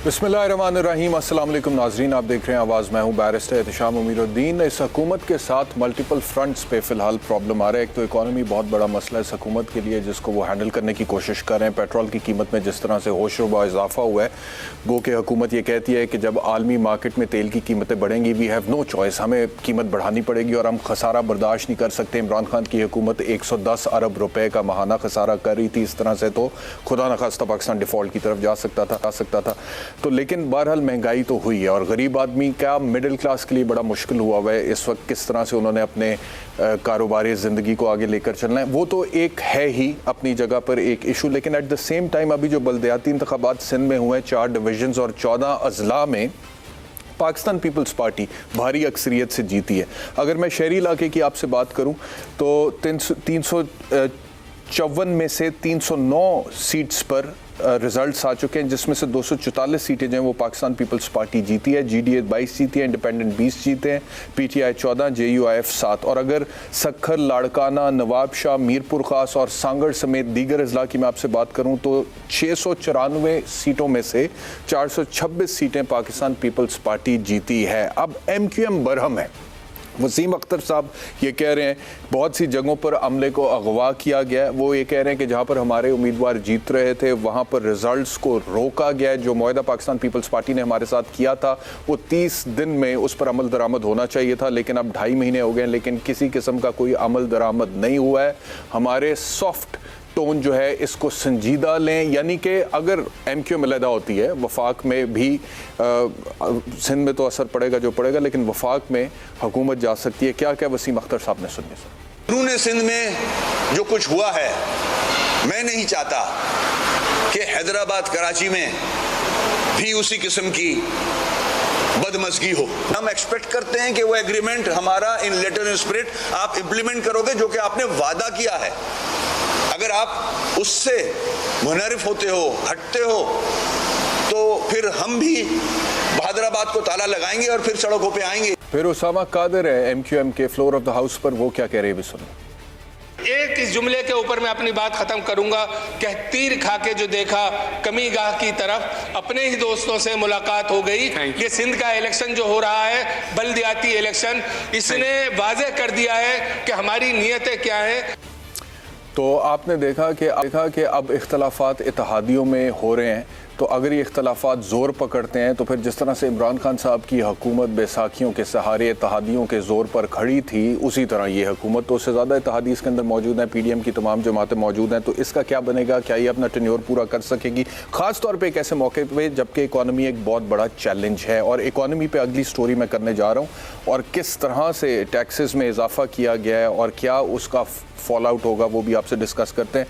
बिस्मिल्लाहिर्रहमानिर्रहीम। अस्सलाम वालेकुम नाजरीन, आप देख रहे हैं आवाज़। मैं हूं बैरिस्टर एहतिशाम उमीरुद्दीन। इस हुकूमत के साथ मल्टीपल फ्रंट्स पे फ़िलहाल प्रॉब्लम आ रहा है। एक तो इकॉनमी बहुत बड़ा मसला है इस हुकूमत के लिए, जिसको वो हैंडल करने की कोशिश कर रहे हैं। पेट्रोल की कीमत में जिस तरह से होशरुबा इजाफा हुआ है, गो के हुकूमत ये कहती है कि जब आलमी मार्केट में तेल की कीमतें बढ़ेंगी, वी हैव नो चॉइस, हमें कीमत बढ़ानी पड़ेगी और हम खसारा बर्दाश्त नहीं कर सकते। इमरान खान की हुकूमत 110 अरब रुपए का माहाना खसारा कर रही थी। इस तरह से तो खुदा न खास्ता पाकिस्तान डिफ़ॉल्ट की तरफ जा सकता था। तो लेकिन बहरहाल महंगाई तो हुई है और गरीब आदमी का, मिडिल क्लास के लिए बड़ा मुश्किल हुआ है इस वक्त। किस तरह से उन्होंने अपने कारोबारी ज़िंदगी को आगे लेकर चलना है, वो तो एक है ही अपनी जगह पर एक इशू। लेकिन एट द सेम टाइम अभी जो बल्दियाती इंतखाबात सिंध में हुए, 4 डिवीजन्स और 14 अजला में पाकिस्तान पीपल्स पार्टी भारी अक्सरियत से जीती है। अगर मैं शहरी इलाके की आपसे बात करूं तो 354 में से 309 सीट्स पर रिजल्ट्स आ चुके हैं, जिसमें से 244 सीटें जो हैं वो पाकिस्तान पीपल्स पार्टी जीती है। GDA 22 जीती है, इंडिपेंडेंट 20 जीते हैं, PTI 14, JUIF 7। और अगर सखर, लाड़काना, नवाबशाह, मीरपुर खास और सांगड़ समेत दीगर अजला की मैं आपसे बात करूं तो 694 सीटों में से 426 सीटें पाकिस्तान पीपल्स पार्टी जीती है। अब MQM बरहम है। वसीम अख्तर साहब ये कह रहे हैं बहुत सी जगहों पर अमले को अगवा किया गया है। वो ये कह रहे हैं कि जहाँ पर हमारे उम्मीदवार जीत रहे थे वहाँ पर रिजल्ट्स को रोका गया है। जो मुआहदा पाकिस्तान पीपल्स पार्टी ने हमारे साथ किया था वो 30 दिन में उस पर अमल दरामद होना चाहिए था, लेकिन अब 2.5 महीने हो गए, लेकिन किसी किस्म का कोई अमल दरामद नहीं हुआ है। हमारे सॉफ्ट टोन जो है इसको संजीदा लें, यानी कि अगर MQM अलहदा होती है, वफाक में भी सिंध में तो असर पड़ेगा जो पड़ेगा, लेकिन वफाक में हुकूमत जा सकती है। क्या क्या वसीम अख्तर साहब ने सुनिए सर। अंदरूनी सिंध में जो कुछ हुआ है, मैं नहीं चाहता कि हैदराबाद कराची में भी उसी किस्म की बदमज़गी हो। हम एक्सपेक्ट करते हैं कि वो एग्रीमेंट हमारा इन लेटर इन स्पिरिट आप इम्प्लीमेंट करोगे, जो कि आपने वादा किया है। अगर आप उससे मुनहरिफ होते हो, हटते हो, तो फिर हम भी हैदराबाद को ताला लगाएंगे और फिर सड़कों पे आएंगे। फिर उसामा कादिर है MQM के फ्लोर ऑफ द हाउस पर, वो क्या कह रहे हैं भी सुनो। एक इस जुमले के ऊपर मैं अपनी बात खत्म करूंगा कि तीर खा के जो देखा कमी गाह की तरफ, अपने ही दोस्तों से मुलाकात हो गई। ये सिंध का इलेक्शन जो हो रहा है, बल्दियाती इलेक्शन, इसने वाज़ेह कर दिया है कि हमारी नीयतें क्या हैं। तो आपने देखा कि अब इख्तलाफात इत्तेहादियों में हो रहे हैं। तो अगर ये इख्तलाफात ज़ोर पकड़ते हैं तो फिर जिस तरह से इमरान खान साहब की हुकूमत बैसाखियों के सहारे इत्तेहादियों के ज़ोर पर खड़ी थी, उसी तरह ये हुकूमत तो उससे ज़्यादा इत्तेहादी इसके अंदर मौजूद हैं। PDM की तमाम जमातें मौजूद हैं। तो इसका क्या बनेगा? क्या ये अपना टेन्योर पूरा कर सकेगी, ख़ास तौर पर एक ऐसे मौके पर जबकि इकॉनमी एक बहुत बड़ा चैलेंज है। और इकॉनमी पर अगली स्टोरी मैं करने जा रहा हूँ, और किस तरह से टैक्सेस में इजाफा किया गया है और क्या उसका फॉल आउट होगा, वो भी आपसे डिस्कस करते हैं।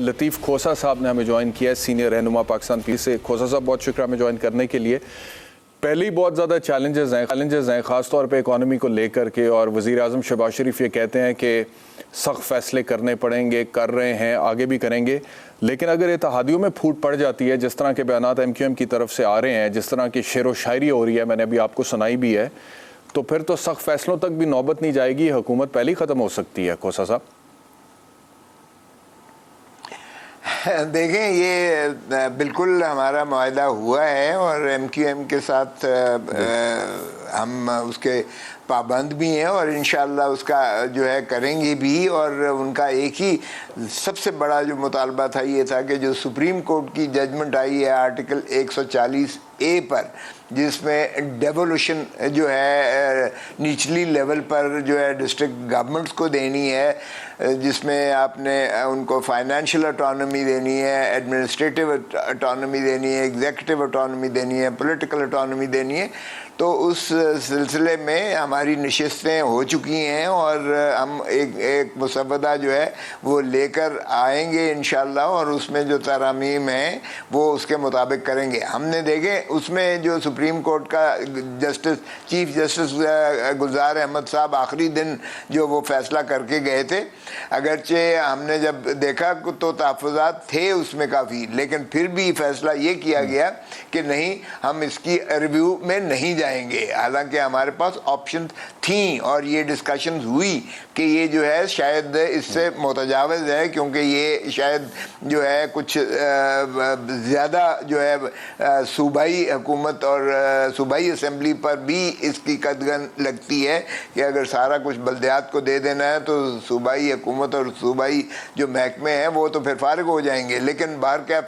लतीफ़ खोसा साहब ने हमें ज्वाइन किया है, सीनियर रहनुमा पाकिस्तान पीस से। खोसा साहब बहुत शुक्रिया हमें ज्वाइन करने के लिए। पहले ही बहुत ज़्यादा चैलेंजेस हैं ख़ास तौर पे इकॉनमी को लेकर के, और वज़ीर आज़म शहबाज शरीफ ये कहते हैं कि सख्त फ़ैसले करने पड़ेंगे, कर रहे हैं, आगे भी करेंगे। लेकिन अगर इत्तेहादियों में फूट पड़ जाती है, जिस तरह के बयानात MQM की तरफ से आ रहे हैं, जिस तरह की शेर व शायरी हो रही है, मैंने अभी आपको सुनाई भी है, तो फिर तो सख्त फ़ैसलों तक भी नौबत नहीं जाएगी, हुकूमत पहले ही ख़त्म हो सकती है। खोसा साहब देखें, ये बिल्कुल हमारा मुआहदा हुआ है और MQM के साथ हम उसके पाबंद भी हैं और इंशाअल्लाह उसका जो है करेंगे भी। और उनका एक ही सबसे बड़ा जो मुतालबा था ये था कि जो सुप्रीम कोर्ट की जजमेंट आई है आर्टिकल 140A पर, जिसमें डेवोल्यूशन जो है निचली लेवल पर जो है डिस्ट्रिक्ट गवर्नमेंट्स को देनी है, जिसमें आपने उनको फाइनेंशियल ऑटोनॉमी देनी है, एडमिनिस्ट्रेटिव ऑटोनॉमी देनी है, एग्जीक्यूटिव ऑटोनॉमी देनी है, पॉलिटिकल ऑटोनॉमी देनी है। तो उस सिलसिले में हमारी नशिस्तें हो चुकी हैं और हम एक मुसवदा जो है वो लेकर आएंगे इंशाअल्लाह, और उसमें जो तरामीम हैं वो उसके मुताबिक करेंगे। हमने देखे उसमें जो सुप्रीम कोर्ट का चीफ जस्टिस गुलजार अहमद साहब आखिरी दिन जो वो फैसला करके गए थे, अगरचे हमने जब देखा तो तहफ़्फ़ुज़ात थे उसमें काफ़ी, लेकिन फिर भी फैसला ये किया गया कि नहीं, हम इसकी रिव्यू में नहीं जाएंगे। हालांकि हमारे पास ऑप्शन थी और ये डिस्कशन हुई कि ये जो है शायद इससे मुतजावज़ है, क्योंकि ये शायद जो है कुछ ज़्यादा जो है सूबाई हुकूमत और सूबाई असम्बली पर भी इसकी कदगन लगती है कि अगर सारा कुछ बल्दियात को दे देना है तो सूबाई हुकूमत और सूबाई जो महकमे हैं वो तो फिर फारिग हो जाएंगे। लेकिन बाहर क्या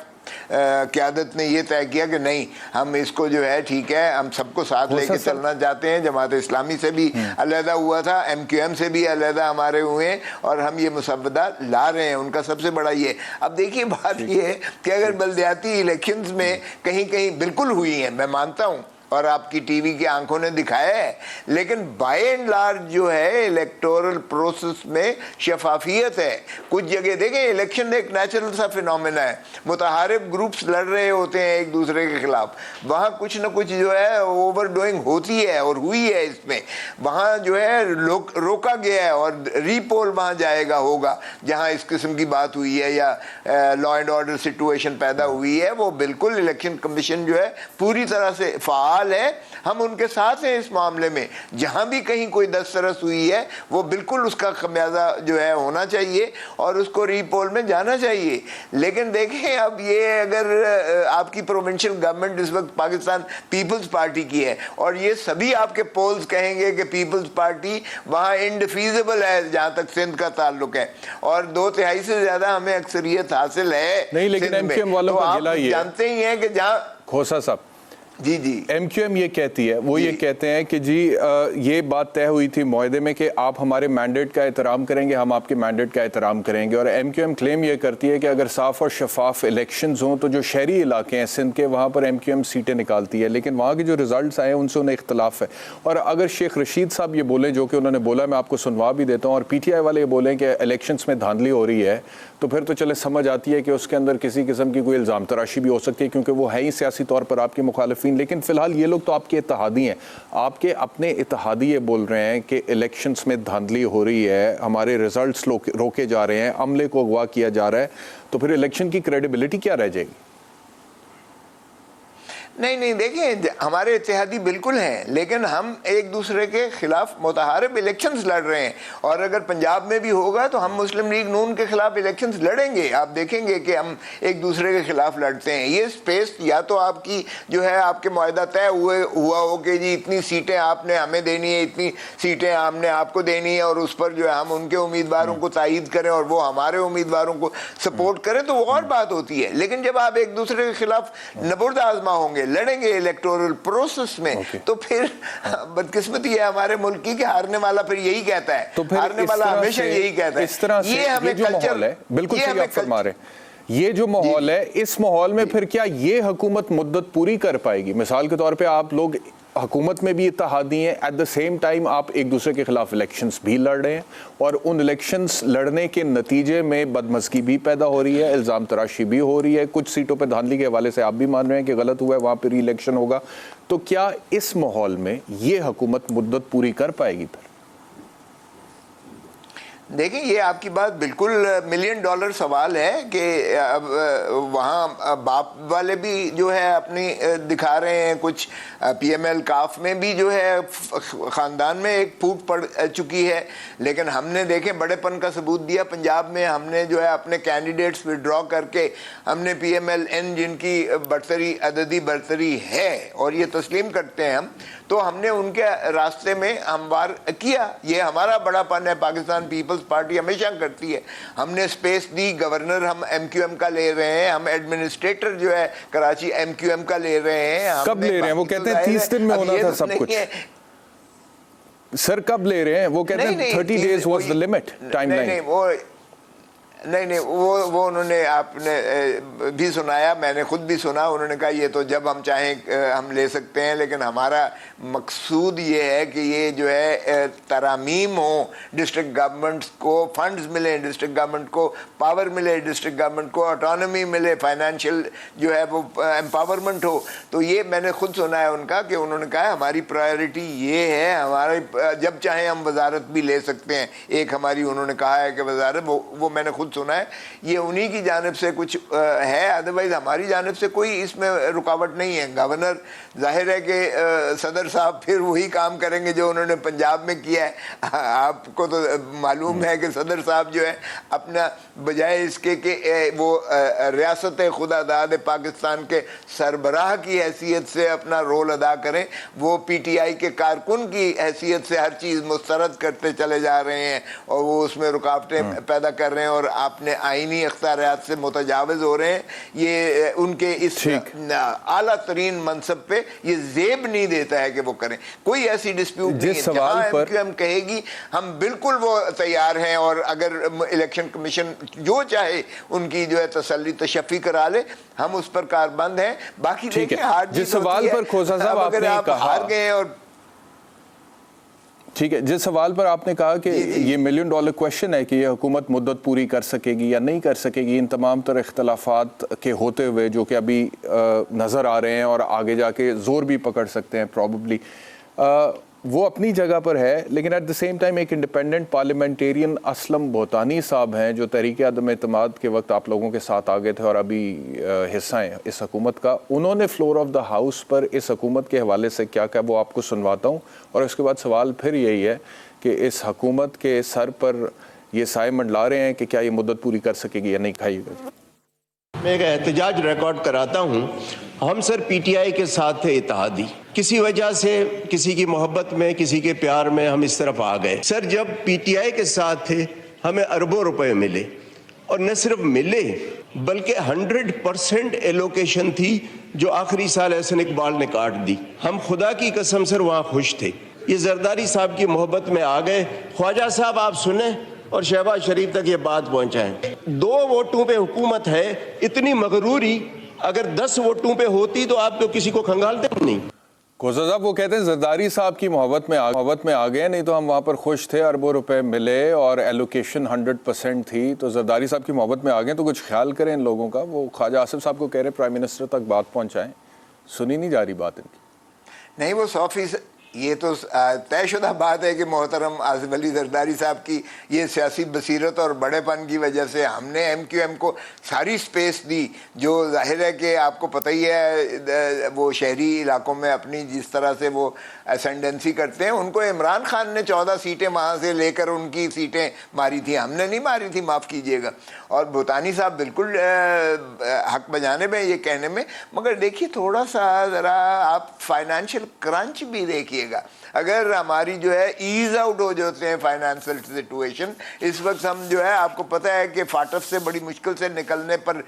क़यादत ने ये तय किया कि नहीं, हम इसको जो है ठीक है, हम सबको साथ लेके चलना चाहते हैं। जमात इस्लामी से भी अलहदा हुआ था, MQM से भी अलहदा हमारे हुए, और हम ये मुसव्वदा ला रहे हैं। उनका सबसे बड़ा ये, अब देखिए बात ये है कि अगर बल्दियाती इलेक्शंस में कहीं कहीं बिल्कुल हुई है, मैं मानता हूँ, और आपकी टीवी की आंखों ने दिखाया है, लेकिन बाय एंड लार्ज जो है इलेक्टोरल प्रोसेस में शफाफियत है। कुछ जगह देखें, इलेक्शन एक नेचुरल सा फिनोमेना है, मुतहारिब ग्रुप्स लड़ रहे होते हैं एक दूसरे के खिलाफ, वहाँ कुछ न कुछ जो है ओवर डूइंग होती है और हुई है इसमें। वहाँ जो है रोका गया है और रीपोल वहाँ जाएगा होगा जहाँ इस किस्म की बात हुई है या लॉ एंड ऑर्डर सिचुएशन पैदा हुई है। वो बिल्कुल इलेक्शन कमीशन जो है पूरी तरह से है, हम उनके साथ हैं इस मामले में। जहां भी कहीं कोई दस्तरस हुई है वो बिल्कुल उसका खमियाजा जो है होना चाहिए और उसको रीपोल में जाना चाहिए। लेकिन देखें, अब ये अगर आपकी प्रोविंशियल गवर्नमेंट इस वक्त पाकिस्तान पीपल्स पार्टी की है और ये सभी आपके पोल्स कहेंगे कि पीपल्स पार्टी वहां इनडिफीजिबल है जहां तक सिंध का ताल्लुक है, और 2/3 से ज्यादा हमें अक्सरियत हासिल है नहीं, लेकिन MQM वालों का गिला ये जानते ही हैं कि जहां खोसा साहब जी MQM ये कहती है, वो ये कहते हैं कि जी ये बात तय हुई थी मुआहदे में कि आप हमारे मैंडेट का एहतराम करेंगे, हम आपके मैंडेट का एहतराम करेंगे। और MQM क्लेम ये करती है कि अगर साफ और शफाफ इलेक्शंस हों तो जो शहरी इलाके हैं सिंध के, वहाँ पर MQM सीटें निकालती है, लेकिन वहाँ के जो रिजल्ट्स आए उनसे उन्हें इख्तलाफ है। और अगर शेख रशीद साहब ये बोलें, जो कि उन्होंने बोला, मैं आपको सुनवा भी देता हूँ, और PTI वाले ये बोलें कि इलेक्शंस में धांधली हो रही है, तो फिर तो चले समझ आती है कि उसके अंदर किसी किस्म की कोई इल्ज़ाम तराशी भी हो सकती है, क्योंकि वो है ही सियासी तौर पर आपके मुखालिफिन। लेकिन फिलहाल ये लोग तो आपके इत्तेहादी हैं, आपके अपने इत्तेहादी ये बोल रहे हैं कि इलेक्शंस में धांधली हो रही है, हमारे रिजल्ट्स रोके जा रहे हैं, अमले को अगवा किया जा रहा है, तो फिर इलेक्शन की क्रेडिबिलिटी क्या रह जाएगी? नहीं, देखिए हमारे इत्तेहादी बिल्कुल हैं, लेकिन हम एक दूसरे के खिलाफ मुतहारिब इलेक्शंस लड़ रहे हैं। और अगर पंजाब में भी होगा तो हम मुस्लिम लीग नून के खिलाफ इलेक्शंस लड़ेंगे। आप देखेंगे कि हम एक दूसरे के खिलाफ लड़ते हैं। ये स्पेस या तो आपकी जो है आपके मुआहदा तय हुआ हो कि जी इतनी सीटें आपने हमें देनी है, इतनी सीटें हमने आपको देनी है, और उस पर जो है हम उनके उम्मीदवारों को तायीद करें और वो हमारे उम्मीदवारों को सपोर्ट करें, तो वो और बात होती है। लेकिन जब आप एक दूसरे के खिलाफ नबुर्द आजमा होंगे, लड़ेंगे इलेक्टोरल प्रोसेस में, तो फिर बदकिस्मती है हमारे मुल्क की कि हारने वाला फिर यही कहता है, तो हारने वाला हमेशा यही कहता है। इस तरह से ये हमें कल्चर है, बिल्कुल सही आप फरमा रहे हैं। ये जो माहौल है, इस माहौल में फिर क्या ये हुकूमत मुद्दत पूरी कर पाएगी? मिसाल के तौर पे आप लोग हुकूमत में भी इत्तेहादी हैं, एट द सेम टाइम आप एक दूसरे के खिलाफ इलेक्शंस भी लड़ रहे हैं, और उन इलेक्शंस लड़ने के नतीजे में बदमज़गी भी पैदा हो रही है, इल्ज़ाम तराशी भी हो रही है, कुछ सीटों पे धांधली के हवाले से आप भी मान रहे हैं कि गलत हुआ है, वहाँ पर री इलेक्शन होगा। तो क्या इस माहौल में ये हुकूमत मुद्दत पूरी कर पाएगी फिर? देखिए, ये आपकी बात बिल्कुल $1 मिलियन सवाल है कि अब वहाँ बाप वाले भी जो है अपनी दिखा रहे हैं, कुछ PML काफ में भी जो है ख़ानदान में एक फूट पड़ चुकी है। लेकिन हमने देखे बड़ेपन का सबूत दिया पंजाब में, हमने जो है अपने कैंडिडेट्स विड्रॉ करके हमने PMLN जिनकी बरतरी अददी बरतरी है और ये तस्लीम करते हैं हम, तो हमने उनके रास्ते में हमवार किया। ये हमारा बड़ापन है, पाकिस्तान पीपल्स पार्टी हमेशा करती है। हमने स्पेस दी, गवर्नर हम MQM का ले रहे हैं, हम एडमिनिस्ट्रेटर जो है कराची MQM का ले रहे हैं। कब ले रहे हैं? वो कहते हैं 30 दिन में होना था सब कुछ। सर कब ले रहे हैं? वो कहते हैं 30 days was the limit timeline। नहीं, वो उन्होंने आपने भी सुनाया, मैंने खुद भी सुना। उन्होंने कहा ये तो जब हम चाहें हम ले सकते हैं, लेकिन हमारा मकसूद ये है कि ये जो है तरामीम हो, डिस्ट्रिक्ट गवर्नमेंट्स को फंड्स मिले, डिस्ट्रिक्ट गवर्नमेंट को पावर मिले, डिस्ट्रिक्ट गवर्नमेंट को ऑटोनॉमी मिले, फाइनेंशियल जो है वो एम्पावरमेंट हो। तो ये मैंने खुद सुना है उनका कि उन्होंने कहा हमारी प्रायोरिटी ये है, हमारे जब चाहें हम वजारत भी ले सकते हैं। एक हमारी उन्होंने कहा है कि वजारत, वो मैंने खुद खुद सुना है, ये उन्हीं की जानिब से कुछ है, अदरवाइज हमारी जानिब से कोई इसमें रुकावट नहीं है। गवर्नर जाहिर है कि सदर साहब फिर वही काम करेंगे जो उन्होंने पंजाब में किया है। आपको तो मालूम है कि सदर साहब जो है अपना बजाय इसके कि वो रियासत खुदादाद पाकिस्तान के सरबराह की हैसियत से अपना रोल अदा करें, वो PTI के कारकुन की हैसियत से हर चीज़ मुस्तरद करते चले जा रहे हैं और वो उसमें रुकावटें पैदा कर रहे हैं और आपने आईनी अख्तियारात से मुतजाविज़ हो रहे हैं। ये उनके इस आला तरीन मनसब पे ये जेब नहीं देता है कि वो करें। कोई ऐसी डिस्प्यूट नहीं है। जहाँ MQM कहेगी हम बिल्कुल वो तैयार हैं, और अगर इलेक्शन कमीशन जो चाहे उनकी जो है तसल्ली तशफ़ी करा ले, हम उस पर कारबंद हैं। बाकी देखिए हार जिस सवाल पर खोसा साहब आपने कहा हार गए, और ठीक है, जिस सवाल पर आपने कहा कि ये $1 मिलियन क्वेश्चन है कि ये हुकूमत मुद्दत पूरी कर सकेगी या नहीं कर सकेगी, इन तमाम तरह इख्तलाफात के होते हुए जो कि अभी नज़र आ रहे हैं और आगे जाके ज़ोर भी पकड़ सकते हैं प्रॉबली, वो अपनी जगह पर है। लेकिन एट द सेम टाइम एक इंडिपेंडेंट पार्लियामेंटेरियन असलम बोतानी साहब हैं जो तहरीक अदम एतमाद के वक्त आप लोगों के साथ आ गए थे और अभी हिस्सा हैं इस हुकूमत का। उन्होंने फ्लोर ऑफ द हाउस पर इस हुकूमत के हवाले से क्या क्या, वो आपको सुनवाता हूँ, और उसके बाद सवाल फिर यही है कि इस हुकूमत के सर पर ये साए मंडला रहे हैं कि क्या ये मुद्दत पूरी कर सकेगी या नहीं। खाइएगा, मैं एक एहतजाज रिकॉर्ड कराता हूँ। हम सर PTI के साथ थे इत्तेहादी, किसी वजह से किसी की मोहब्बत में किसी के प्यार में हम इस तरफ आ गए। सर जब PTI के साथ थे हमें अरबों रुपए मिले, और न सिर्फ मिले बल्कि 100% एलोकेशन थी जो आखिरी साल एहसन इकबाल ने काट दी। हम खुदा की कसम सर वहाँ खुश थे। ये जरदारी साहब की मोहब्बत में आ गए। ख्वाजा साहब आप सुने और शहबाज शरीफ तक ये बात पहुंचाएं। 2 वोटों पे हुकूमत है, इतनी मगरूरी अगर 10 वोटों पे होती तो आप तो किसी को खंगालते नहीं। खोसा साहब वो कहते हैं जरदारी साहब की मोहब्बत में आ गए, नहीं तो हम वहाँ पर खुश थे, अरबों रुपए मिले और एलोकेशन 100% थी, तो जरदारी साहब की मोहब्बत में आ गए। तो कुछ ख्याल करें इन लोगों का। वो ख्वाजा आसिफ साहब को कह रहे हैं प्राइम मिनिस्टर तक बात पहुँचाएँ, सुनी नहीं जा रही बात इनकी। नहीं, वो 100% ये तो तयशुदा बात है कि मोहतरम आसिफ अली जरदारी साहब की ये सियासी बसीरत और बड़ेपन की वजह से हमने MQM को सारी स्पेस दी, जो जाहिर है कि आपको पता ही है वो शहरी इलाकों में अपनी जिस तरह से वो असेंडेंसी करते हैं। उनको इमरान खान ने 14 सीटें वहाँ से लेकर उनकी सीटें मारी थी, हमने नहीं मारी थी, माफ़ कीजिएगा। और भूतानी साहब बिल्कुल हक बजाने में ये कहने में, मगर देखिए थोड़ा सा ज़रा आप फाइनेंशियल क्रंच भी देखिएगा। अगर हमारी जो है ईज आउट हो जाते हैं फाइनेंशियल सिचुएशन, इस वक्त हम जो है आपको पता है कि फाटक से बड़ी मुश्किल से निकलने पर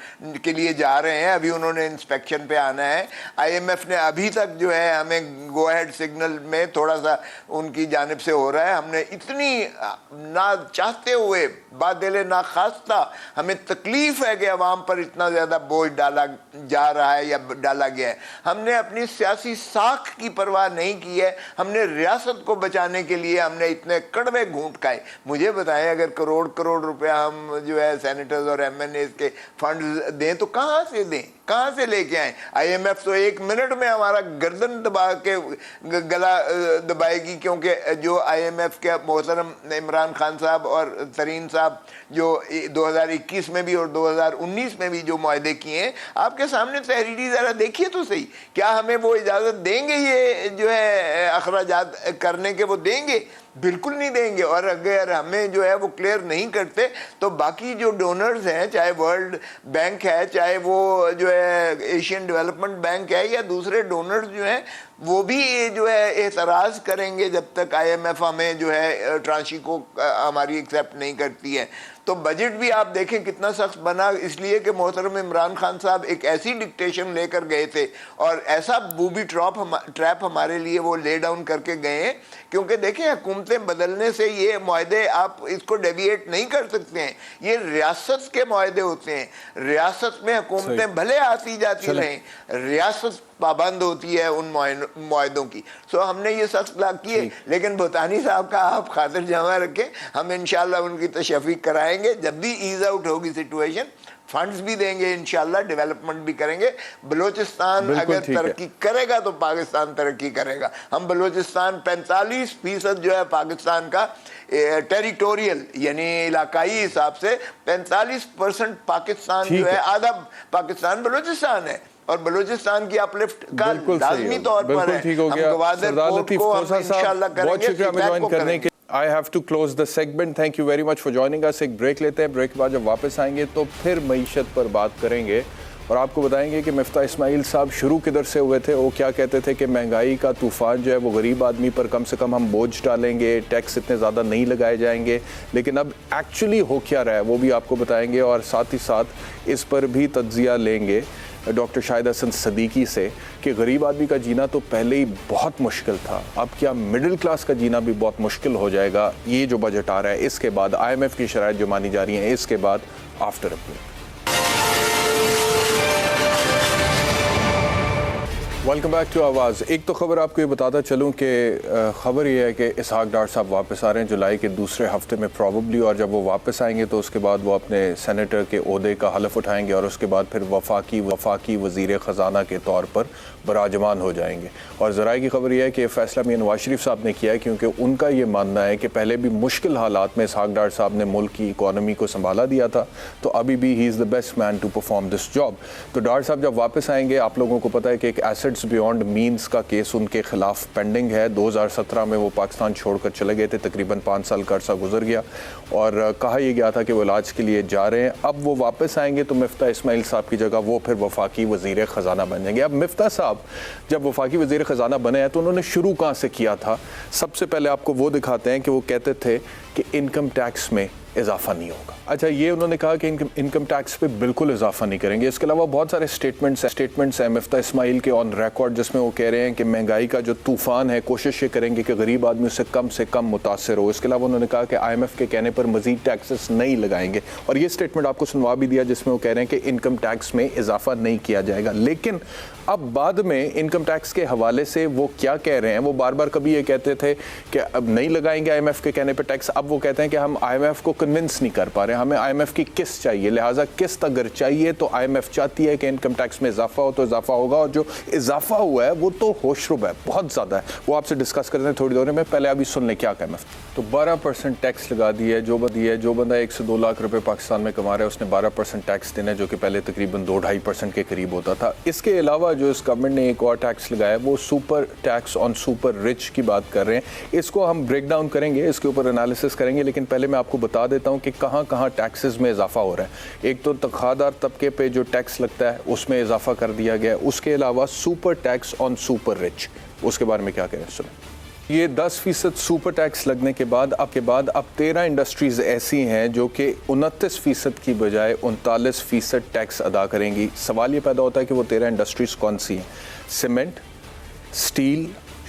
के लिए जा रहे हैं। अभी उन्होंने इंस्पेक्शन पे आना है। IMF ने अभी तक जो है हमें गो अहेड सिग्नल में थोड़ा सा उनकी जानिब से हो रहा है। हमने इतनी ना चाहते हुए बादल ना खास्ता हमें तकलीफ है कि अवाम पर इतना ज़्यादा बोझ डाला जा रहा है या डाला गया है। हमने अपनी सियासी साख की परवाह नहीं की है। हमने रियासत को बचाने के लिए हमने इतने कड़वे घूंट खाए। मुझे बताएं, अगर करोड़ रुपया हम जो है सेनेटर्स और MNAs के फंड दें तो कहाँ से दें, कहाँ से लेके आए? IMF तो 1 मिनट में हमारा गर्दन दबा के गला दबाएगी, क्योंकि जो IMF के मोहतरम इमरान खान साहब और तरीन साहब जो 2021 में भी और 2019 में भी जो मुआहदे किए हैं, आपके सामने तहरीरी ज़रा देखिए तो सही, क्या हमें वो इजाज़त देंगे ये जो है अखराजात करने के? वो देंगे? बिल्कुल नहीं देंगे। और अगर हमें जो है वो क्लियर नहीं करते तो बाकी जो डोनर्स हैं, चाहे वर्ल्ड बैंक है, चाहे वो जो है एशियन डेवलपमेंट बैंक है या दूसरे डोनर्स जो हैं, वो भी जो है एतराज़ करेंगे जब तक IMF हमें जो है ट्रांशी को हमारी एक्सेप्ट नहीं करती है। तो बजट भी आप देखें कितना सख्त बना, इसलिए कि मोहतरम इमरान खान साहब एक ऐसी डिक्टेशन लेकर गए थे और ऐसा बूबी ट्रैप हमारे लिए वो ले डाउन करके गए हैं। क्योंकि देखें हुकूमतें बदलने से ये मुआहदे आप इसको डेविएट नहीं कर सकते हैं, ये रियासत के मुआहदे होते हैं। रियासत में हुकूमतें भले आती जाती रहें, रियासत पाबंद होती है उन मुआहदों की। सो हमने ये सख्त लाग किए, लेकिन भूतानी साहब का आप खातिर जमा रखें, हम इंशाल्लाह उनकी तशफ़ी कराएंगे जब भी ईज आउट होगी सिचुएशन। फंड्स भी देंगे इंशाल्लाह, डेवलपमेंट भी करेंगे। बलूचिस्तान बिल्कुल अगर ठीक है। तरक्की करेगा तो पाकिस्तान तरक्की करेगा। हम बलूचिस्तान 45% जो है पाकिस्तान का टेरिटोरियल यानी इलाकाई हिसाब से 45% पाकिस्तान ठीक जो है, है। आधा पाकिस्तान बलूचिस्तान है और बलूचिस्तान की अपलिफ्ट का बिल्कुल सही लाजमी हो। तौर पर बिल्कुल है। ठीक हो हम गया। गवादर सरदार पोर्ट लतीफ को हम खोसा साहब, इंशाल्लाह बहुत करेंगे, शुक्रिया हमें feedback ज्वाइन को करने करेंगे। के। I have to close the segment. Thank you very much for joining us. एक ब्रेक लेते हैं, ब्रेक के बाद जब वापस आएंगे तो फिर मईशत पर बात करेंगे और आपको बताएंगे कि मिफ्ता इस्माइल साहब शुरू किधर से हुए थे। वो क्या कहते थे कि महंगाई का तूफान जो है वो गरीब आदमी पर कम से कम हम बोझ डालेंगे, टैक्स इतने ज़्यादा नहीं लगाए जाएंगे, लेकिन अब एक्चुअली हो क्या रहा है वो भी आपको बताएंगे और साथ ही साथ इस पर भी तज्जिया लेंगे डॉक्टर शाहिद हसन सदीकी से कि गरीब आदमी का जीना तो पहले ही बहुत मुश्किल था, अब क्या मिडिल क्लास का जीना भी बहुत मुश्किल हो जाएगा। ये जो बजट आ रहा है इसके बाद IMF की शराइत जो मानी जा रही हैं, इसके बाद after a break. Welcome back to Awaaz. एक तो खबर आपको ये बताता चलूँ कि खबर ये है कि इसहाक डार साहब वापस आ रहे हैं जुलाई के दूसरे हफ्ते में प्रॉबली, और जब वो वापस आएंगे तो उसके बाद वो अपने सेनेटर के ओहदे का हलफ उठाएंगे और उसके बाद फिर वफाकी वज़ीर ख़जाना के तौर पर बराजमान हो जाएंगे। और ज़राए की खबर यह है कि फ़ैसला मियां नवाज शरीफ साहब ने किया है क्योंकि उनका ये मानना है कि पहले भी मुश्किल हालात में इसहाक डार साहब ने मुल्क की इकॉनमी को संभाला दिया था, तो अभी भी he is the best man to perform this job. तो डार साहब जब वापस आएंगे, आप लोगों को पता है कि एक एसेट्स बियॉन्ड मीन्स का केस उनके खिलाफ पेंडिंग है। 2017 में वो पाकिस्तान छोड़कर चले गए थे, तकरीबन 5 साल का अरसा गुजर गया और कहा यह गया था कि वो इलाज के लिए जा रहे हैं। अब वो वापस आएंगे तो मिफ्ता इस्माइल साहब की जगह वो फिर वफाकी वज़ीर ख़जाना बन जाएंगे। अब मिफ्ता साहब जब वफाकी वज़ीर ख़जाना बने हैं तो उन्होंने शुरू कहाँ से किया था, सबसे पहले आपको वो दिखाते हैं कि वो कहते थे कि इनकम टैक्स में इजाफा नहीं होगा। अच्छा, ये उन्होंने कहा कि इनकम टैक्स पे बिल्कुल इजाफा नहीं करेंगे। इसके अलावा बहुत सारे स्टेटमेंट्स हैं मिफ्ता इस्माइल के ऑन रिकॉर्ड जिसमें वो कह रहे हैं कि महंगाई का जो तूफान है कोशिश ये करेंगे कि गरीब आदमी उससे कम मुतासर हो। इसके अलावा उन्होंने कहा कि IMF के कहने पर मजीद टैक्सेस नहीं लगाएंगे और ये स्टेटमेंट आपको सुनवा भी दिया जिसमें वो कह रहे हैं कि इनकम टैक्स में इजाफा नहीं किया जाएगा। लेकिन अब बाद में इनकम टैक्स के हवाले से वो क्या कह रहे हैं, वो बार बार कभी ये कहते थे कि अब नहीं लगाएंगे IMF के कहने पर टैक्स, अब वो कहते हैं कि हम IMF को कन्विंस नहीं कर पा रहे, हमें IMF की किस्त चाहिए, लिहाजा किस्त अगर चाहिए तो IMF चाहती है कि इनकम टैक्स में इजाफा हो तो इजाफा होगा, और जो इजाफा हुआ है वो तो होशरुब है, बहुत ज़्यादा है। वो आपसे डिस्कस करते हैं थोड़ी देर में, पहले अभी सुन लें क्या कहा IMF। तो 12% टैक्स लगा दी है। जो बंदा 1 से 2 लाख रुपए पाकिस्तान में कमा रहा है उसने 12% टैक्स देना है, जो कि पहले तकरीबन 2-2.5% के करीब होता था। इसके अलावा जो इस गवर्नमेंट ने एक और टैक्स लगाया वो super tax on super rich की बात कर रहे हैं। इसको हम ब्रेक डाउन करेंगे, इसके ऊपर एनालिसिस करेंगे, लेकिन पहले मैं आपको बता देता हूँ कि कहाँ कहाँ टैक्सेस में इजाफा हो रहा है। एक तो तनख्वाहदार तबके पे जो टैक्स लगता है उसमें इजाफा कर दिया गया है। उसके अलावा super tax on super rich, उसके बारे में क्या कह रहे हैं सुनो। ये 10% सुपर टैक्स लगने के बाद अब 13 इंडस्ट्रीज़ ऐसी हैं जो कि 29% की बजाय 39% टैक्स अदा करेंगी। सवाल ये पैदा होता है कि वो 13 इंडस्ट्रीज़ कौन सी हैं? Cement, steel,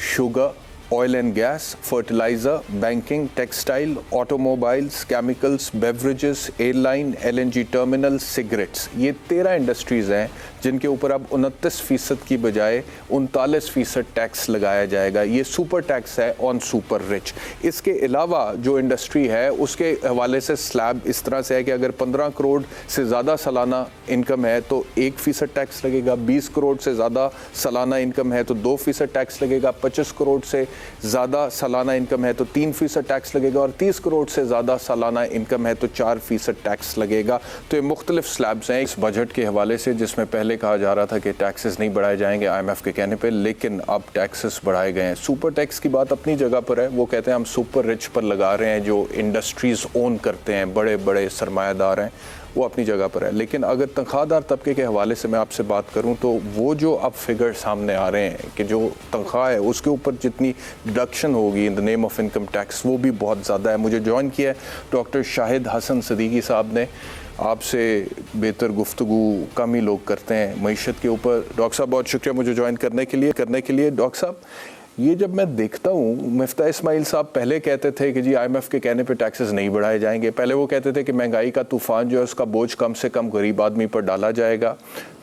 sugar, oil and gas, fertiliser, banking, textile, automobiles, chemicals, beverages, airline, LNG terminal, cigarettes. ये 13 इंडस्ट्रीज़ हैं जिनके ऊपर अब 29% की बजाय 39% टैक्स लगाया जाएगा। ये सुपर टैक्स है ऑन सुपर रिच। इसके अलावा जो इंडस्ट्री है उसके हवाले से स्लैब इस तरह से है कि अगर 15 करोड़ से ज़्यादा सालाना इनकम है तो 1% टैक्स लगेगा, 20 करोड़ से ज़्यादा सालाना इनकम है तो 2% टैक्स लगेगा, 25 करोड़ से ज़्यादा सालाना इनकम है तो 3% टैक्स लगेगा और 30 करोड़ से ज़्यादा सालाना इनकम है तो 4% टैक्स लगेगा। तो ये मुख्तलिफ स्लैब्स हैं इस बजट के हवाले से, जिसमें पहले कहा जा रहा था कि टैक्सेस नहीं बढ़ाए जाएंगे IMF के कहने पे, लेकिन अब टैक्सेस बढ़ाए गए हैं। सुपर टैक्स की बात अपनी जगह पर है, वो कहते हैं हम सुपर रिच पर लगा रहे हैं, जो इंडस्ट्रीज़ ओन करते हैं, बड़े बड़े सरमायादार हैं, वो अपनी जगह पर है। लेकिन अगर तनख्वाहदार तबके के हवाले से मैं आपसे बात करूं तो वो जो अब फिगर सामने आ रहे हैं कि जो तनख्वाह है उसके ऊपर जितनी डिडक्शन होगी in the name of income tax वो भी बहुत ज़्यादा है। मुझे ज्वाइन किया है डॉक्टर शाहिद हसन सदीकी साहब ने। आपसे बेहतर गुफ्तगू कम ही लोग करते हैं मईशत के ऊपर। डॉक्टर साहब बहुत शुक्रिया मुझे ज्वाइन करने के लिए। डॉक्टर साहब, ये जब मैं देखता हूँ, मिफ्ता इस्माइल साहब पहले कहते थे कि जी IMF के कहने पे टैक्सेस नहीं बढ़ाए जाएंगे। पहले वो कहते थे कि महंगाई का तूफान जो है उसका बोझ कम से कम गरीब आदमी पर डाला जाएगा।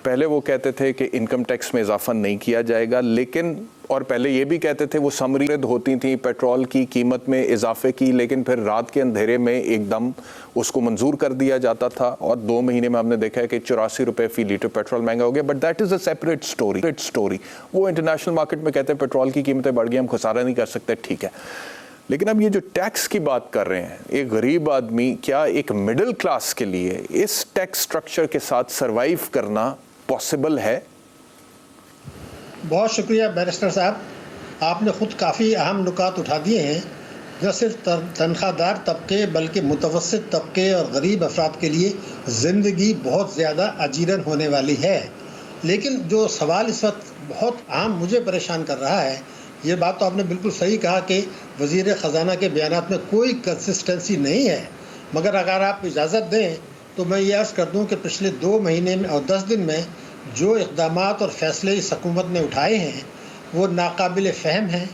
पहले वो कहते थे कि इनकम टैक्स में इजाफा नहीं किया जाएगा। लेकिन और पहले ये भी कहते थे वो समृद्ध होती थी पेट्रोल की कीमत में इजाफे की, लेकिन फिर रात के अंधेरे में एकदम उसको मंजूर कर दिया जाता था और 2 महीने में हमने देखा है कि 84 रुपए फी लीटर पेट्रोल महंगा हो गया। But that is a separate story. वो इंटरनेशनल मार्केट में कहते हैं पेट्रोल की कीमतें बढ़ गई, हम खुसारा नहीं कर सकते, ठीक है। लेकिन अब ये जो टैक्स की बात कर रहे हैं, एक गरीब आदमी, क्या एक मिडिल क्लास के लिए इस टैक्स स्ट्रक्चर के साथ सरवाइव करना पॉसिबल है? बहुत शुक्रिया बैरिस्टर साहब, आपने ख़ुद काफ़ी अहम नुकात उठा दिए हैं। न सिर्फ तनख्वाहदार तबके बल्कि मुतवस्सित तबके और गरीब अफराद के लिए ज़िंदगी बहुत ज़्यादा अजीरन होने वाली है। लेकिन जो सवाल इस वक्त बहुत अहम मुझे परेशान कर रहा है, ये बात तो आपने बिल्कुल सही कहा कि वज़ीर ख़जाना के बयानात में कोई कंसिस्टेंसी नहीं है, मगर अगर आप इजाज़त दें तो मैं ये अर्ज़ कर दूं कि पिछले 2 महीने में और 10 दिन में जो इक़दामात और फ़ैसले इस हुकूमत ने उठाए हैं वो नाकाबिल फ़हम हैं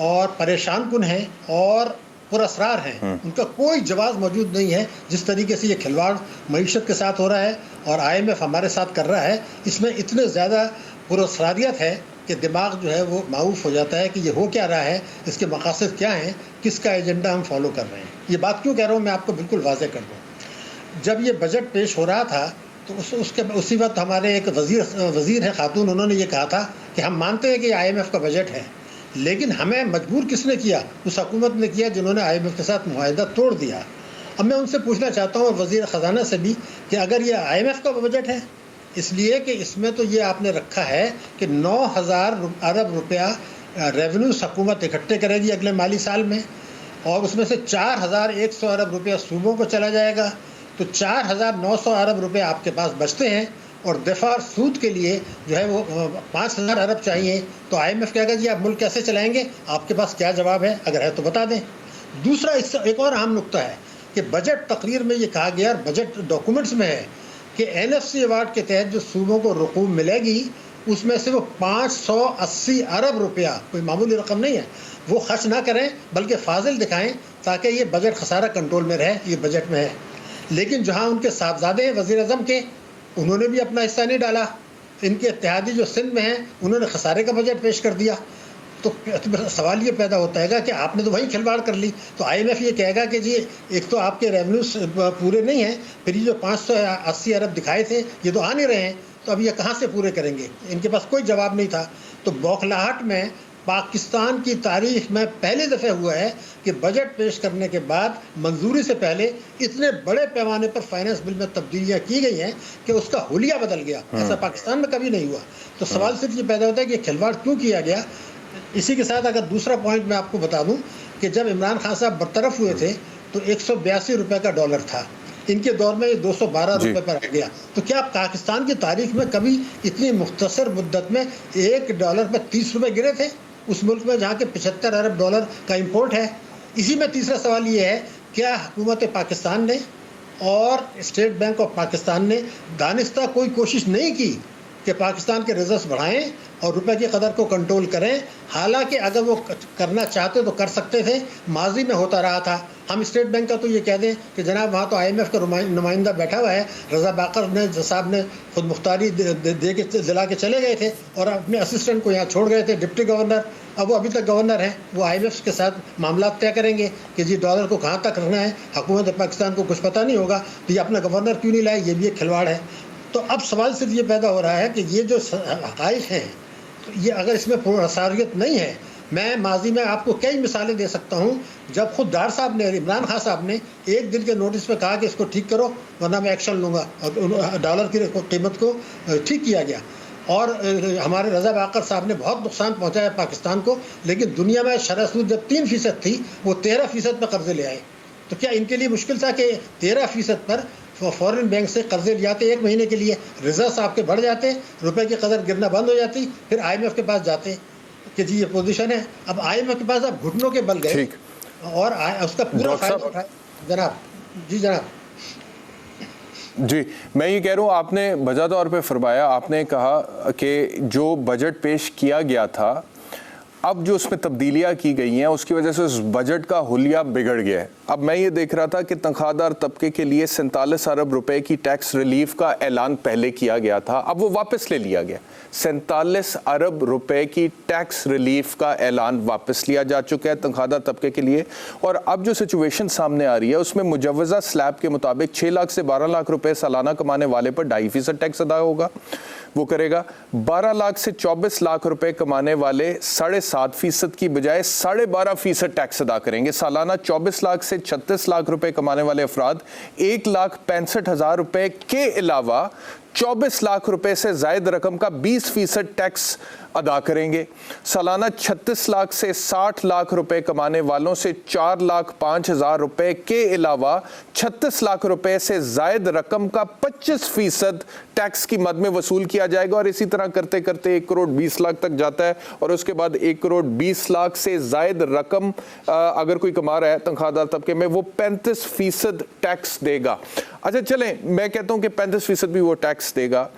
और परेशान कुन हैं और पुरअसरार हैं। उनका कोई जवाब मौजूद नहीं है। जिस तरीके से ये खिलवाड़ मईशत के साथ हो रहा है और IMF हमारे साथ कर रहा है, इसमें इतने ज़्यादा पुरअसरारियत है कि दिमाग जो है वो माऊफ हो जाता है कि ये हो क्या रहा है, इसके मकासद क्या हैं, किसका एजेंडा हम फॉलो कर रहे हैं। ये बात क्यों कह रहा हूँ मैं आपको बिल्कुल वाज़ेह कर दूँ। जब ये बजट पेश हो रहा था तो उसी वक्त हमारे एक वज़ीर है खातून, उन्होंने ये कहा था कि हम मानते हैं कि IMF का बजट है, लेकिन हमें मजबूर किसने किया? उस हुकूमत ने किया जिन्होंने IMF के साथ मुआहदा तोड़ दिया। अब मैं उनसे पूछना चाहता हूँ वज़ीर ख़जाना से भी कि अगर ये IMF का बजट है, इसलिए कि इसमें तो ये आपने रखा है कि 9,000 अरब रुपया रेवेन्यूज हुकूमत इकट्ठे करेगी अगले माली साल में, और उसमें से 4,100 अरब रुपया सूबों को चला जाएगा, तो 4,900 अरब रुपए आपके पास बचते हैं। और दफ़ा और सूद के लिए जो है वो 5,000 अरब चाहिए। तो IMF कहेगा जी आप मुल्क कैसे चलाएंगे, आपके पास क्या जवाब है, अगर है तो बता दें। दूसरा इससे एक और अहम नुक्ता है कि बजट तकरीर में ये कहा गया, बजट डॉक्यूमेंट्स में है कि NFC अवार्ड के तहत जो सूबों को रकूम मिलेगी उसमें से वो 580 अरब रुपया, कोई मामूली रकम नहीं है, वो खर्च ना करें बल्कि फाजिल दिखाएं ताकि ये बजट खसारा कंट्रोल में रहे। ये बजट में है। लेकिन जहां उनके साहबजादे हैं वज़ीर आज़म के, उन्होंने भी अपना हिस्सा नहीं डाला। इनके इत्तेहादी जो सिंध में हैं उन्होंने खसारे का बजट पेश कर दिया। तो सवाल ये पैदा होता है कि आपने तो वही खिलवाड़ कर ली। तो IMF ये कहेगा कि जी एक तो आपके रेवेन्यूज पूरे नहीं हैं, फिर ये जो 580 अरब दिखाए थे ये तो आ नहीं रहे हैं, तो अब ये कहाँ से पूरे करेंगे? इनके पास कोई जवाब नहीं था। तो बौखलाहट में पाकिस्तान की तारीख में पहले दफ़े हुआ है कि बजट पेश करने के बाद मंजूरी से पहले इतने बड़े पैमाने पर फाइनेंस बिल में तब्दीलियाँ की गई हैं कि उसका हुलिया बदल गया। ऐसा पाकिस्तान में कभी नहीं हुआ। तो सवाल सिर्फ ये पैदा होता है कि खिलवाड़ क्यों किया गया। इसी के साथ अगर दूसरा पॉइंट मैं आपको बता दूं कि जब इमरान खान साहब बरतरफ हुए थे तो 182 रुपये का डॉलर था, इनके दौर में 212 रुपये पर आ गया। तो क्या पाकिस्तान की तारीख में कभी इतनी मुख्तसर मुद्दत में $1 पर 30 रुपये गिरे थे, उस मुल्क में जहाँ के 75 अरब डॉलर का इम्पोर्ट है? इसी में तीसरा सवाल ये है, क्या हुकूमत पाकिस्तान ने और स्टेट बैंक ऑफ पाकिस्तान ने दानिस्ता कोई कोशिश नहीं की कि पाकिस्तान के रिजर्व्स बढ़ाएं और रुपए की कदर को कंट्रोल करें? हालांकि अगर वो करना चाहते तो कर सकते थे, माजी में होता रहा था। हम स्टेट बैंक का तो ये कह दें कि जनाब वहाँ तो IMF का नुमाइंदा बैठा हुआ है, रज़ा बाकर साहब ने खुद मुख्तारी दे के दिला के चले गए थे और अपने असिस्टेंट को यहाँ छोड़ गए थे, डिप्टी गवर्नर। अब वो अभी तक गवर्नर हैं, वो IMF के साथ मामला तय करेंगे कि जी डॉलर को कहाँ तक रखना है। हुकूमत पाकिस्तान को कुछ पता नहीं होगा तो ये अपना गवर्नर क्यों नहीं लाए? ये भी एक खिलवाड़ है। तो अब सवाल सिर्फ ये पैदा हो रहा है कि ये जो हक़ाइक़ हैं, तो ये अगर इसमें पुरअसरारियत नहीं है, मैं माजी में आपको कई मिसालें दे सकता हूँ जब खुद डार साहब ने, इमरान खान साहब ने 1 दिन के नोटिस पे कहा कि इसको ठीक करो वरना मैं एक्शन लूँगा, और डॉलर की कीमत को ठीक किया गया। और हमारे रज़ा बाकर साहब ने बहुत नुकसान पहुँचाया पाकिस्तान को, लेकिन दुनिया में शरह सूद जब 3% थी वो 13% पर कर्जे ले आए। तो क्या इनके लिए मुश्किल था कि 13% पर फॉरेन बैंक से कर्जे ले आते 1 महीने के लिए, रिजर्व्स आपके बढ़ जाते, रुपए की कदर गिरना बंद हो जाती, फिर IMF के पास जाते कि जी ये पोजीशन है। अब IMF के पास अब घुटनों के बल गए और उसका पूरा फायदा उठाया। जनाब जी, जनाब जी, मैं ये कह रहा हूँ, आपने वजह तौर पे फरमाया, आपने कहा कि जो बजट पेश किया गया था अब जो उसमें तब्दीलियां की गई हैं उसकी वजह से उस बजट का हुलिया बिगड़ गया है। अब मैं ये देख रहा था कि तनख्वाहदार तबके के लिए 47 अरब रुपए की टैक्स रिलीफ का ऐलान पहले किया गया था, अब वो वापस ले लिया गया। 47 अरब रुपए की टैक्स रिलीफ का ऐलान वापस लिया जा चुका है तनख्वाहदार तबके के लिए। और अब जो सिचुएशन सामने आ रही है उसमें मुजव्वजा स्लैब के मुताबिक 6 लाख से 12 लाख रुपए सालाना कमाने वाले पर 2.5% टैक्स अदा होगा, वो करेगा। 12 लाख से 24 लाख रुपए कमाने वाले 7.5% की बजाय 12.5% टैक्स अदा करेंगे। सालाना 24 लाख से 36 लाख रुपए कमाने वाले अफराद 1,65,000 रुपए के अलावा 24 लाख रुपए से जायद रकम का 20% टैक्स अदा करेंगे। सालाना 36 लाख से 60 लाख रुपए कमाने वालों से 4,05,000 रुपए के अलावा 36 लाख रुपए से जायद रकम का 25% टैक्स की मद में वसूल किया जाएगा। और इसी तरह करते करते 1 करोड़ 20 लाख तक जाता है और उसके बाद 1 करोड़ 20 लाख से जायद रकम अगर कोई कमा रहा है तनख्वाहदार तबके में, वो 35% टैक्स देगा। अच्छा चलें, मैं कहता हूं कि 35% भी वो टैक्स देगा,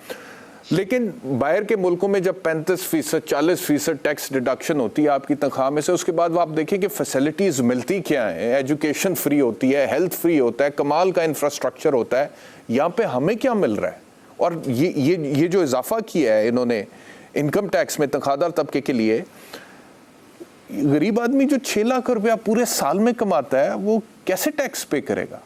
लेकिन बाहर के मुल्कों में जब 35%, 40% टैक्स डिडक्शन होती है आपकी तनख्वाह में से, उसके बाद आप देखें कि फैसिलिटीज़ मिलती क्या है। एजुकेशन फ्री होती है, हेल्थ फ्री होता है, कमाल का इंफ्रास्ट्रक्चर होता है। यहाँ पे हमें क्या मिल रहा है? और ये जो इजाफा किया है इन्होंने इनकम टैक्स में तनख्वाहदार तबके के लिए, गरीब आदमी जो 6 लाख रुपया पूरे साल में कमाता है वो कैसे टैक्स पे करेगा?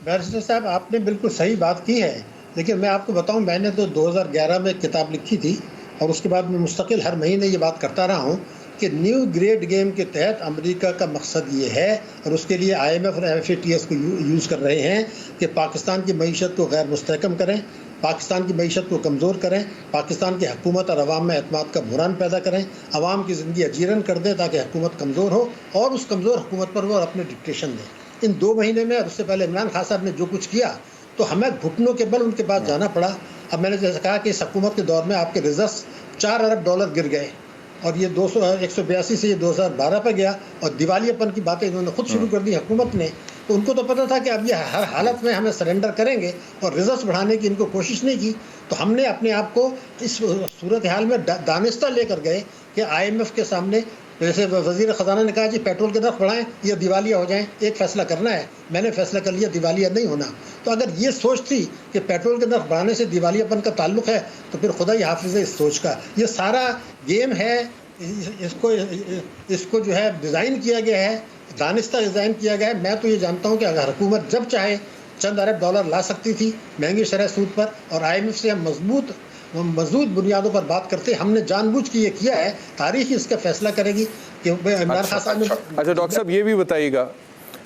बैरिस्टर साहब, आपने बिल्कुल सही बात की है, लेकिन मैं आपको बताऊं, मैंने तो 2011 में किताब लिखी थी और उसके बाद मैं मुस्तकिल हर महीने ये बात करता रहा हूं कि न्यू ग्रेड गेम के तहत अमेरिका का मकसद ये है, और उसके लिए IMF और FATF को यूज़ कर रहे हैं कि पाकिस्तान की मईशत को गैर मुस्तहकम करें, पाकिस्तान की मईशत को कमज़ोर करें, पाकिस्तान की हुकूमत और अवाम में एतमाद का बुहरान पैदा करें, अवाम की ज़िंदगी अजीरन कर दें ताकि हुकूमत कमज़ोर हो और उस कमज़ोर हुकूमत पर वो अपने डिक्टेशन दें। इन 2 महीने में और उससे पहले इमरान खान साहब ने जो कुछ किया, तो हमें घुटनों के बल उनके पास जाना पड़ा। अब मैंने जैसे कहा कि इस हुकूमत के दौर में आपके रिजर्व्स $4 अरब गिर गए और ये 182 से ये 2012 पर गया, और दिवालियापन की बातें इन्होंने खुद शुरू कर दी हुकूमत ने। तो उनको तो पता था कि अब ये हर हालत में हमें सरेंडर करेंगे और रिजर्व्स बढ़ाने की इनको कोशिश नहीं की। तो हमने अपने आप को इस सूरत हाल में दानिस्ता लेकर गए कि IMF के सामने, जैसे वज़ीर ख़जाना ने कहा जी पेट्रोल के नर्ख बढ़ाएं या दिवालिया हो जाएं, एक फ़ैसला करना है। मैंने फ़ैसला कर लिया दिवालिया नहीं होना। तो अगर ये सोच थी कि पेट्रोल के नर्ख बढ़ाने से दिवालियापन का ताल्लुक़ है, तो फिर खुदा ही हाफिज़ है इस सोच का। ये सारा गेम है, इसको जो है डिज़ाइन किया गया है, दानिस्ता डिज़ाइन किया गया है। मैं तो ये जानता हूँ कि अगर हुकूमत जब चाहे चंद अरब डॉलर ला सकती थी महंगी शरह सूद पर, और IMF से हम मजबूत बुनियादों पर बात करते। हमने जानबूझ के ये किया है, तारीख इसका फैसला करेगी कि इमरान खान साहब ने। अच्छा डॉक्टर साहब ये भी बताइएगा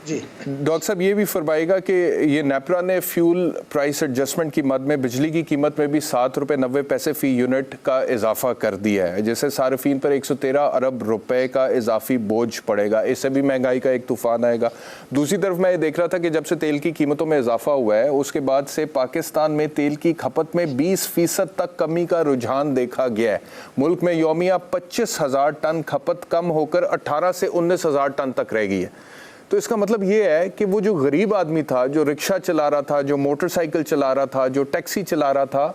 जी, डॉक्टर साहब ये भी फरमाइएगा कि ये नेपरा ने फ्यूल प्राइस एडजस्टमेंट की मद में बिजली की कीमत में भी 7 रुपये 90 पैसे फ़ी यूनिट का इजाफा कर दिया है, जिससे सार्फिन पर 113 अरब रुपए का इजाफी बोझ पड़ेगा। इससे भी महंगाई का एक तूफान आएगा। दूसरी तरफ मैं ये देख रहा था कि जब से तेल की कीमतों में इजाफा हुआ है उसके बाद से पाकिस्तान में तेल की खपत में 20% तक कमी का रुझान देखा गया है। मुल्क में यौमिया 25,000 टन खपत कम होकर 18 से 19,000 टन तक रह गई है। तो इसका मतलब ये है कि वो जो गरीब आदमी था, जो रिक्शा चला रहा था, जो मोटरसाइकिल चला रहा था, जो टैक्सी चला रहा था,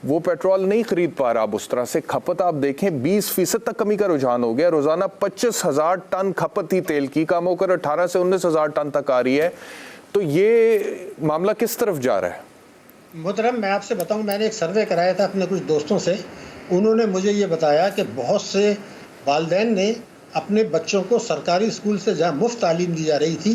वो पेट्रोल नहीं खरीद पा रहा। अब उस तरह से खपत आप देखें 20% तक कमी का रुझान हो गया। रोजाना 25,000 टन खपत ही तेल की कम होकर 18 से 19,000 टन तक आ रही है। तो ये मामला किस तरफ जा रहा है? मोहतरम, मैं आपसे बताऊं, मैंने एक सर्वे कराया था अपने कुछ दोस्तों से। उन्होंने मुझे ये बताया कि बहुत से वालिदैन ने अपने बच्चों को सरकारी स्कूल से जहाँ मुफ्त तालीम दी जा रही थी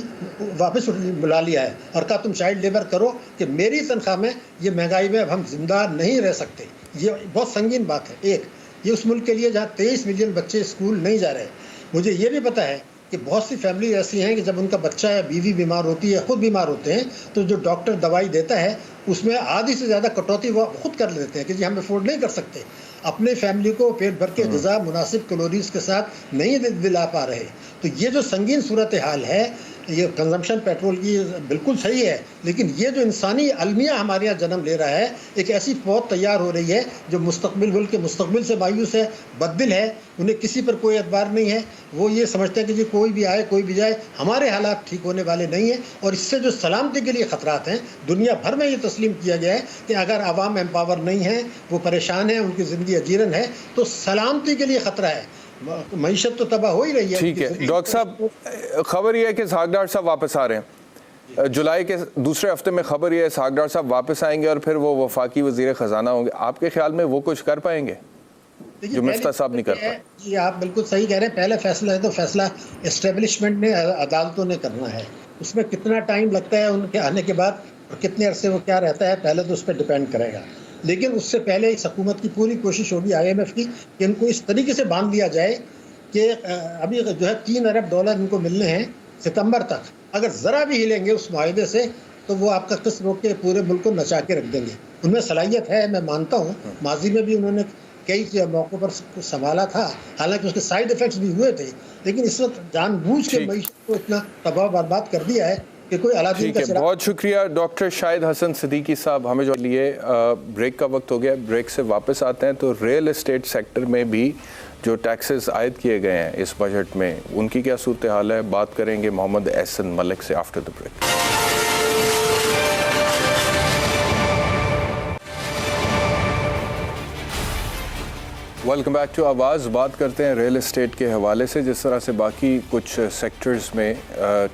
वापस बुला लिया है और कहा तुम चाइल्ड लेबर करो कि मेरी तनख्वाह में ये महंगाई में अब हम जिंदा नहीं रह सकते। ये बहुत संगीन बात है। एक ये उस मुल्क के लिए जहाँ 23 मिलियन बच्चे स्कूल नहीं जा रहे। मुझे ये भी पता है कि बहुत सी फैमिली ऐसी हैं कि जब उनका बच्चा या बीवी बीमार होती है, खुद बीमार होते हैं, तो जो डॉक्टर दवाई देता है उसमें आधी से ज़्यादा कटौती वो खुद कर लेते हैं कि जी हम अफोर्ड नहीं कर सकते। अपने फैमिली को पेट भर के ग़िज़ा मुनासिब कैलोरीज़ के साथ नहीं दिला पा रहे। तो ये जो संगीन सूरत हाल है, ये कंजम्पशन पेट्रोल की बिल्कुल सही है, लेकिन ये जो इंसानी अलमिया हमारे यहाँ जन्म ले रहा है, एक ऐसी फौज तैयार हो रही है जो मुस्तकबिल मुल्क के मुस्तकबिल से मायूस है, बददिल है, उन्हें किसी पर कोई एतबार नहीं है। वो ये समझते हैं कि जी कोई भी आए कोई भी जाए, हमारे हालात ठीक होने वाले नहीं हैं। और इससे जो सलामती के लिए ख़तरात हैं, दुनिया भर में ये तस्लीम किया गया है कि अगर आवाम एम्पावर नहीं है, वो परेशान है, उनकी ज़िंदगी अजीरन है, तो सलामती के लिए ख़तरा है। मईशत तो तबाह हो ही रही है। ठीक है डॉक्टर साहब, खबर यह है कि इसहाक डार साहब वापस आ रहे हैं जुलाई के दूसरे हफ्ते में। खबर यह है इसहाक डार साहब वापस आएंगे और फिर वो वफाकी वजीर खजाना होंगे। आपके ख्याल में वो कुछ कर पाएंगे जो मिफ्ता साहब नहीं कर पाए? जी आप बिल्कुल सही कह रहे हैं। पहले फैसला है तो फैसला एस्टेब्लिशमेंट ने, अदालतों ने करना है। उसमें कितना टाइम लगता है उनके आने के बाद और कितने अरसे वो क्या रहता है, पहले तो उस पर डिपेंड करेगा। लेकिन उससे पहले इस हुकूमत की पूरी कोशिश होगी IMF की कि इनको इस तरीके से बांध दिया जाए कि अभी जो है $3 अरब इनको मिलने हैं सितंबर तक। अगर ज़रा भी हिलेंगे उस माहदे से तो वो आपका किस्त रोक के पूरे मुल्क को नचा के रख देंगे। उनमें सलाहियत है, मैं मानता हूँ। माजी में भी उन्होंने कई मौक़ों पर संभाला था, हालांकि उसके साइड इफ़ेक्ट्स भी हुए थे। लेकिन इस वक्त जानबूझ के मईशत को इतना तबाह बर्बाद कर दिया है कि कोई अलादीन का चिराग। बहुत शुक्रिया डॉक्टर शाहिद हसन सिद्दीकी साहब। हमें जो लिए ब्रेक का वक्त हो गया, ब्रेक से वापस आते हैं तो रियल एस्टेट सेक्टर में भी जो टैक्सेस आयद किए गए हैं इस बजट में, उनकी क्या सूरत हाल है, बात करेंगे मोहम्मद एहसन मलिक से after the break. Welcome back to Awaaz. बात करते हैं रियल एस्टेट के हवाले से। जिस तरह से बाकी कुछ सेक्टर्स में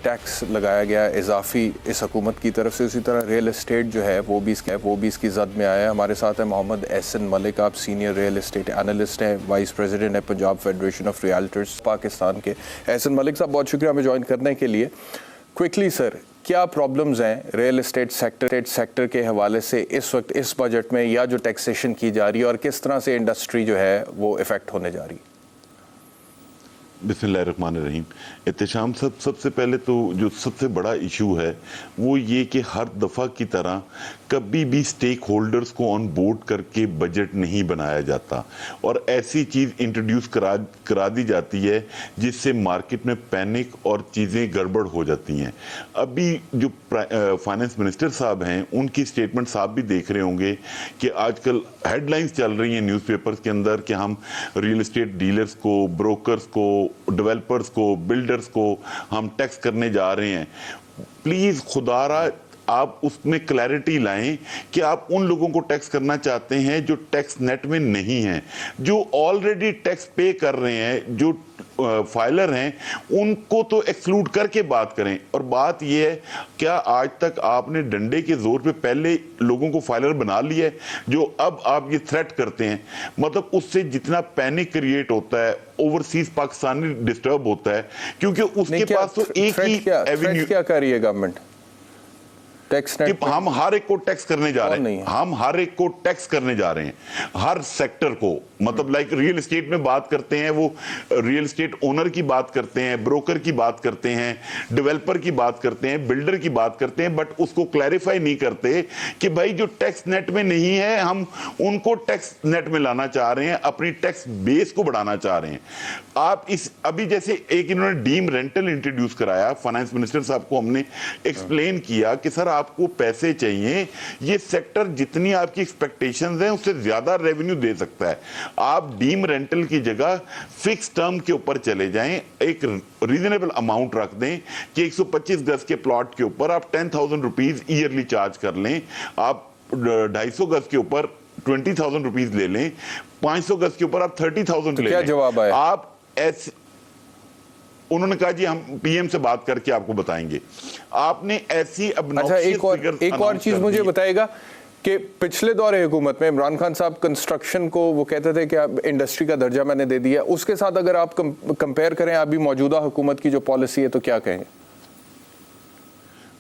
टैक्स लगाया गया इजाफी इस हुकूमत की तरफ से, उसी तरह रियल एस्टेट जो है वो भी इसकी जद में आया है। हमारे साथ है मोहम्मद एहसन मलिक, आप सीनियर रियल एस्टेट एनालिस्ट हैं, वाइस प्रेसिडेंट है Punjab federation of realtors Pakistan के। एहसन मलिक साहब बहुत शुक्रिया हमें ज्वाइन करने के लिए। क्विकली सर, क्या प्रॉब्लम्स हैं रियल एस्टेट सेक्टर के हवाले से इस वक्त इस बजट में, या जो टैक्सेशन की जा रही है, और किस तरह से इंडस्ट्री जो है वो इफेक्ट होने जा रही है? बिस्मिल्लाहिर्रहमानिर्रहीम। इत्तेशाम साहब, सबसे पहले तो जो सबसे बड़ा इशू है वो ये कि हर दफ़ा की तरह कभी भी स्टेक होल्डर्स को ऑन बोर्ड करके बजट नहीं बनाया जाता और ऐसी चीज़ इंट्रोड्यूस करा दी जाती है जिससे मार्केट में पैनिक और चीज़ें गड़बड़ हो जाती हैं। अभी जो फाइनेंस मिनिस्टर साहब हैं उनकी स्टेटमेंट साहब भी देख रहे होंगे कि आजकल हेडलाइंस चल रही हैं न्यूज़पेपर्स के अंदर कि हम रियल एस्टेट डीलर्स को, ब्रोकर्स को, डेवलपर्स को, बिल्डर्स को हम टैक्स करने जा रहे हैं। प्लीज खुदारा आप उसमें क्लैरिटी लाएं कि आप उन लोगों को टैक्स करना चाहते हैं जो टैक्स नेट में नहीं हैं, जो ऑलरेडी टैक्स पे कर रहे हैं, जो फाइलर हैं, उनको तो एक्सक्लूड करके बात करें। और बात यह है, क्या आज तक आपने डंडे के जोर पे पहले लोगों को फाइलर बना लिया है जो अब आप ये थ्रेट करते हैं? मतलब उससे जितना पैनिक क्रिएट होता है, ओवरसीज पाकिस्तानी डिस्टर्ब होता है, क्योंकि उसके पास तो एक ही एवेन्यू। क्या कर रही है गवर्नमेंट? कि हम हर एक को टैक्स करने जा रहे हैं, हम हर एक को टैक्स करने जा रहे हैं, हर सेक्टर को। मतलब लाइक रियल एस्टेट में बात करते हैं, वो रियल एस्टेट ओनर की बात करते हैं, ब्रोकर की बात करते हैं, डेवलपर की बात करते हैं, बिल्डर की बात करते हैं, बट उसको क्लैरिफाई नहीं करते कि भाई जो टैक्स नेट में नहीं है हम उनको टैक्स नेट में लाना चाह रहे हैं, अपनी टैक्स बेस को बढ़ाना चाह रहे हैं। आप इस अभी जैसे एक इन्होंने डीम रेंटल इंट्रोड्यूस कराया, फाइनेंस मिनिस्टर साहब को हमने एक्सप्लेन किया कि सर आपको पैसे चाहिए, ये सेक्टर जितनी आपकी एक्सपेक्टेशंस हैं उससे ज्यादा रेवेन्यू दे सकता है। आप डीम रेंटल की जगह फिक्स टर्म के ऊपर चले जाएं, एक रीजनेबल अमाउंट रख दें कि 125 गज के प्लॉट के ऊपर आप 10,000 रुपीज ईयरली चार्ज कर लें, आप 250 गज के ऊपर 20,000 रुपीज ले लें, 500 गज के ऊपर आप 30,000 ले लें। क्या जवाब आया? आप ऐसे उन्होंने कहा जी हम पीएम से बात करके आपको बताएंगे। आपने ऐसी अच्छा, एक और चीज मुझे बताएगा कि पिछले दौरे हुकूमत में इमरान खान साहब कंस्ट्रक्शन को वो कहते थे कि इंडस्ट्री का दर्जा मैंने दे दिया, उसके साथ अगर आप कंपेयर करें अभी मौजूदा हुकूमत की जो पॉलिसी है तो क्या कहेंगे?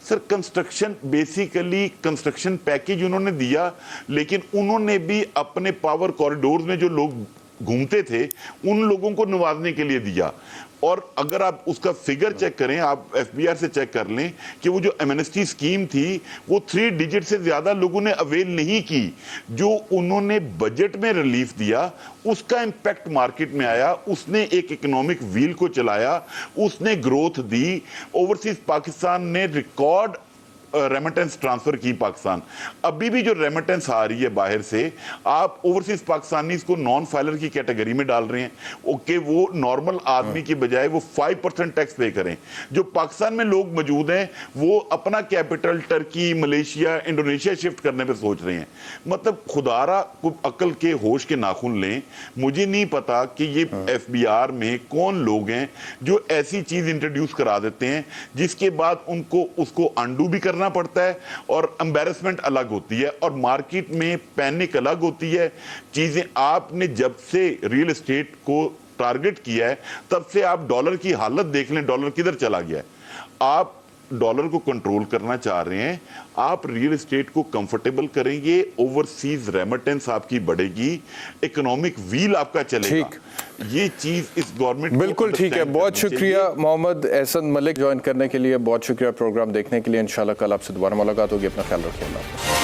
Sir, construction basically construction package उन्होंने दिया, लेकिन उन्होंने भी अपने पावर कॉरिडोर में जो लोग घूमते थे उन लोगों को नवाजने के लिए दिया। और अगर आप उसका फिगर चेक करें, आप एफबीआर से चेक कर लें कि वो जो एमनेस्टी स्कीम थी वो 3 डिजिट से ज्यादा लोगों ने अवेल नहीं की। जो उन्होंने बजट में रिलीफ दिया उसका इंपैक्ट मार्केट में आया, उसने एक इकोनॉमिक व्हील को चलाया, उसने ग्रोथ दी। ओवरसीज पाकिस्तान ने रिकॉर्ड रेमिटेंस ट्रांसफर की पाकिस्तान, अभी भी जो रेमिटेंस आ रही है बाहर से, आप ओवरसीज पाकिस्तानीज को नॉन फाइलर की कैटेगरी में डाल रहे हैं। ओके, वो नॉर्मल आदमी की बजाय वो 5% टैक्स पे करें। जो पाकिस्तान में लोग मौजूद हैं वो अपना capital Turkey, Malaysia, Indonesia shift करने पे सोच रहे हैं। मतलब खुदारा को अकल के होश के नाखून लें। मुझे नहीं पता कि ये एफबीआर में कौन लोग हैं जो ऐसी चीज इंट्रोड्यूस करा देते हैं जिसके बाद उनको उसको अंडू भी करना पड़ता है और एम्बैरेसमेंट अलग होती है और मार्केट में पैनिक अलग होती है। चीजें आपने जब से रियल एस्टेट को टारगेट किया है तब से आप डॉलर की हालत देख लें, डॉलर किधर चला गया है। आप डॉलर को कंट्रोल करना चाह रहे हैं, आप रियल एस्टेट को कंफर्टेबल करेंगे, ओवरसीज रेमिटेंस आपकी बढ़ेगी, इकोनॉमिक व्हील आपका चलेगा। ये चीज इस गवर्नमेंट बिल्कुल ठीक है। बहुत शुक्रिया मोहम्मद एहसन मलिक ज्वाइन करने के लिए, बहुत शुक्रिया प्रोग्राम देखने के लिए। इंशाल्लाह कल आपसे दोबारा मुलाकात होगी। अपना ख्याल रखिए।